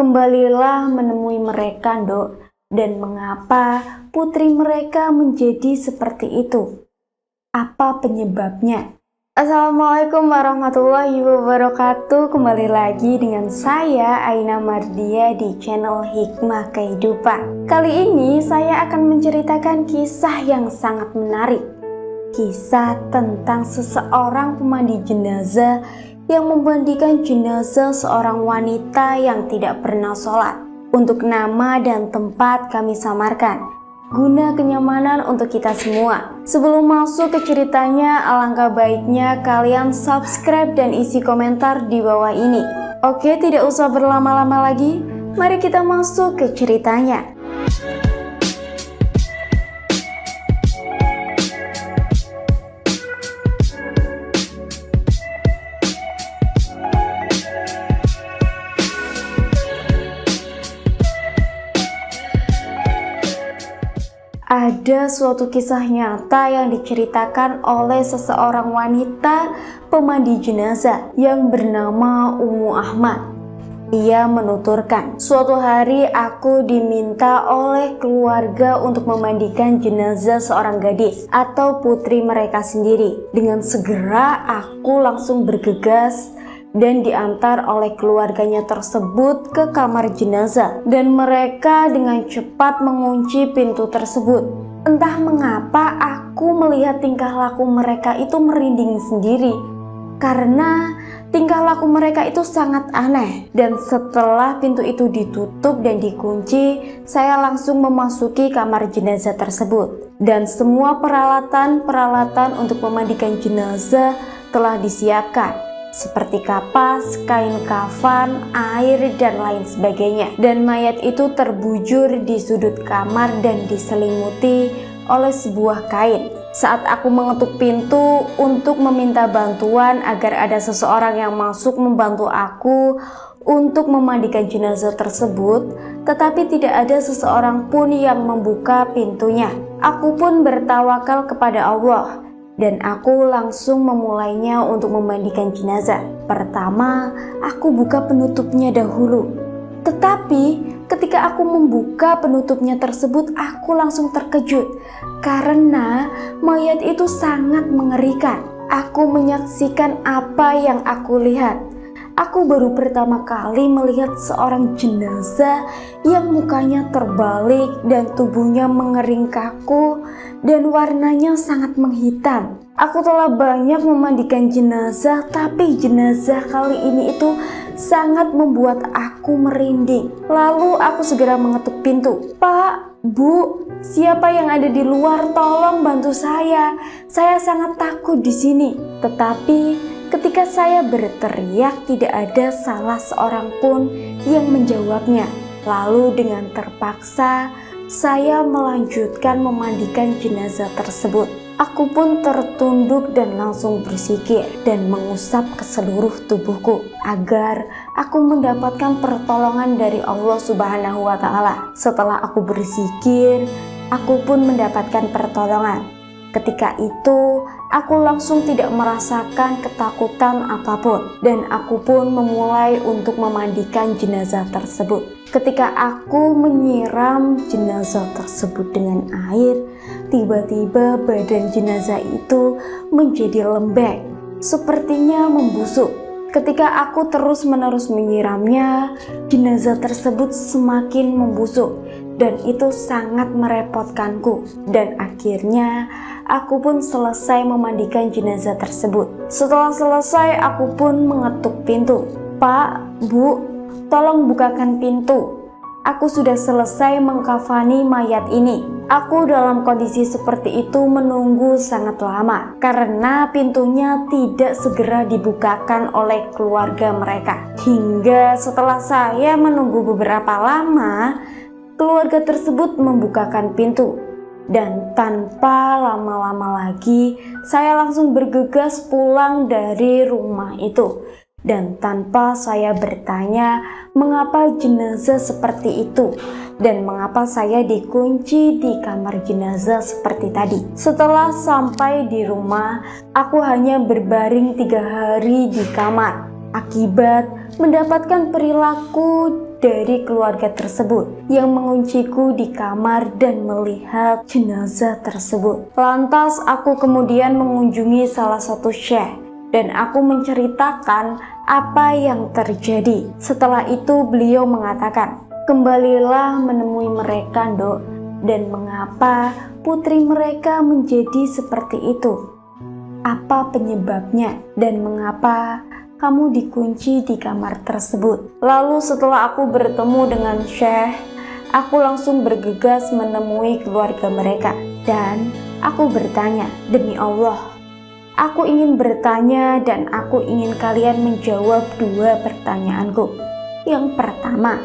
Kembalilah menemui mereka, Nduk. Dan mengapa putri mereka menjadi seperti itu? Apa penyebabnya? Assalamualaikum warahmatullahi wabarakatuh. Kembali lagi dengan saya Aina Mardia di channel Hikmah Kehidupan. Kali ini saya akan menceritakan kisah yang sangat menarik. Kisah tentang seseorang pemandi jenazah yang memandikan jenazah seorang wanita yang tidak pernah sholat. Untuk nama dan tempat kami samarkan, guna kenyamanan untuk kita semua. Sebelum masuk ke ceritanya, alangkah baiknya kalian subscribe dan isi komentar di bawah ini. Oke, tidak usah berlama-lama lagi, mari kita masuk ke ceritanya. Ada suatu kisah nyata yang diceritakan oleh seseorang wanita pemandi jenazah yang bernama Ummu Ahmad. Ia menuturkan, suatu hari aku diminta oleh keluarga untuk memandikan jenazah seorang gadis atau putri mereka sendiri. Dengan segera aku langsung bergegas dan diantar oleh keluarganya tersebut ke kamar jenazah, dan mereka dengan cepat mengunci pintu tersebut. Entah mengapa aku melihat tingkah laku mereka itu merinding sendiri, karena tingkah laku mereka itu sangat aneh. Dan setelah pintu itu ditutup dan dikunci, saya langsung memasuki kamar jenazah tersebut, dan semua peralatan untuk memandikan jenazah telah disiapkan, seperti kapas, kain kafan, air, dan lain sebagainya. Dan mayat itu terbujur di sudut kamar dan diselimuti oleh sebuah kain. Saat aku mengetuk pintu untuk meminta bantuan agar ada seseorang yang masuk membantu aku untuk memandikan jenazah tersebut, tetapi tidak ada seseorang pun yang membuka pintunya. Aku pun bertawakal kepada Allah, dan aku langsung memulainya untuk memandikan jenazah. Pertama, aku buka penutupnya dahulu. Tetapi ketika aku membuka penutupnya tersebut, aku langsung terkejut karena mayat itu sangat mengerikan. Aku menyaksikan apa yang aku lihat. Aku baru pertama kali melihat seorang jenazah yang mukanya terbalik dan tubuhnya mengering kaku dan warnanya sangat menghitam. Aku telah banyak memandikan jenazah, tapi jenazah kali ini itu sangat membuat aku merinding. Lalu aku segera mengetuk pintu. "Pak, Bu, siapa yang ada di luar? Tolong bantu saya. Saya sangat takut di sini." Tetapi ketika saya berteriak, tidak ada salah seorang pun yang menjawabnya. Lalu dengan terpaksa saya melanjutkan memandikan jenazah tersebut. Aku pun tertunduk dan langsung berzikir dan mengusap ke seluruh tubuhku agar aku mendapatkan pertolongan dari Allah Subhanahu wa Ta'ala. Setelah aku berzikir, aku pun mendapatkan pertolongan. Ketika itu, aku langsung tidak merasakan ketakutan apapun, dan aku pun memulai untuk memandikan jenazah tersebut. Ketika aku menyiram jenazah tersebut dengan air, tiba-tiba badan jenazah itu menjadi lembek, sepertinya membusuk. Ketika aku terus-menerus menyiramnya, jenazah tersebut semakin membusuk, dan itu sangat merepotkanku. Dan akhirnya aku pun selesai memandikan jenazah tersebut. Setelah selesai, aku pun mengetuk pintu. "Pak, Bu, tolong bukakan pintu. Aku sudah selesai mengkafani mayat ini." Aku dalam kondisi seperti itu menunggu sangat lama karena pintunya tidak segera dibukakan oleh keluarga mereka. Hingga setelah saya menunggu beberapa lama, keluarga tersebut membukakan pintu. Dan tanpa lama-lama lagi, saya langsung bergegas pulang dari rumah itu. Dan tanpa saya bertanya mengapa jenazah seperti itu dan mengapa saya dikunci di kamar jenazah seperti tadi. Setelah sampai di rumah, aku hanya berbaring 3 hari di kamar akibat mendapatkan perilaku dari keluarga tersebut yang mengunciku di kamar dan melihat jenazah tersebut. Lantas aku kemudian mengunjungi salah satu syekh dan aku menceritakan apa yang terjadi. Setelah itu beliau mengatakan, "Kembalilah menemui mereka, Nduk, dan mengapa putri mereka menjadi seperti itu? Apa penyebabnya dan mengapa kamu dikunci di kamar tersebut?" Lalu setelah aku bertemu dengan Syekh, aku langsung bergegas menemui keluarga mereka dan aku bertanya, "Demi Allah, aku ingin bertanya dan aku ingin kalian menjawab dua pertanyaanku. Yang pertama,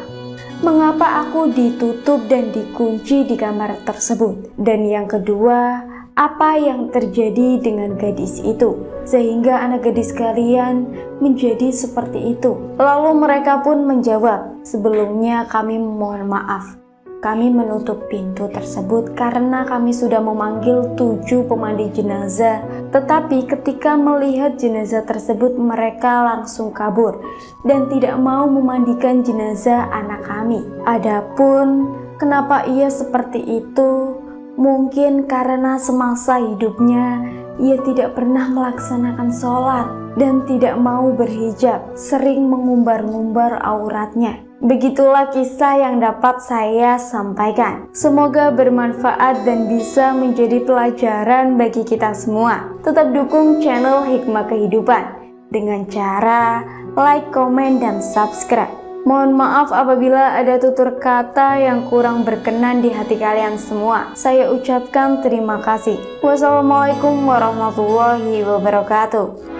mengapa aku ditutup dan dikunci di kamar tersebut? Dan yang kedua, apa yang terjadi dengan gadis itu sehingga anak gadis kalian menjadi seperti itu?" Lalu mereka pun menjawab, "Sebelumnya kami mohon maaf, kami menutup pintu tersebut karena kami sudah memanggil 7 pemandi jenazah, tetapi ketika melihat jenazah tersebut mereka langsung kabur dan tidak mau memandikan jenazah anak kami. Adapun kenapa ia seperti itu, mungkin karena semasa hidupnya ia tidak pernah melaksanakan sholat dan tidak mau berhijab, sering mengumbar-ngumbar auratnya." Begitulah kisah yang dapat saya sampaikan. Semoga bermanfaat dan bisa menjadi pelajaran bagi kita semua. Tetap dukung channel Hikmah Kehidupan dengan cara like, komen, dan subscribe. Mohon maaf apabila ada tutur kata yang kurang berkenan di hati kalian semua. Saya ucapkan terima kasih. Wassalamualaikum warahmatullahi wabarakatuh.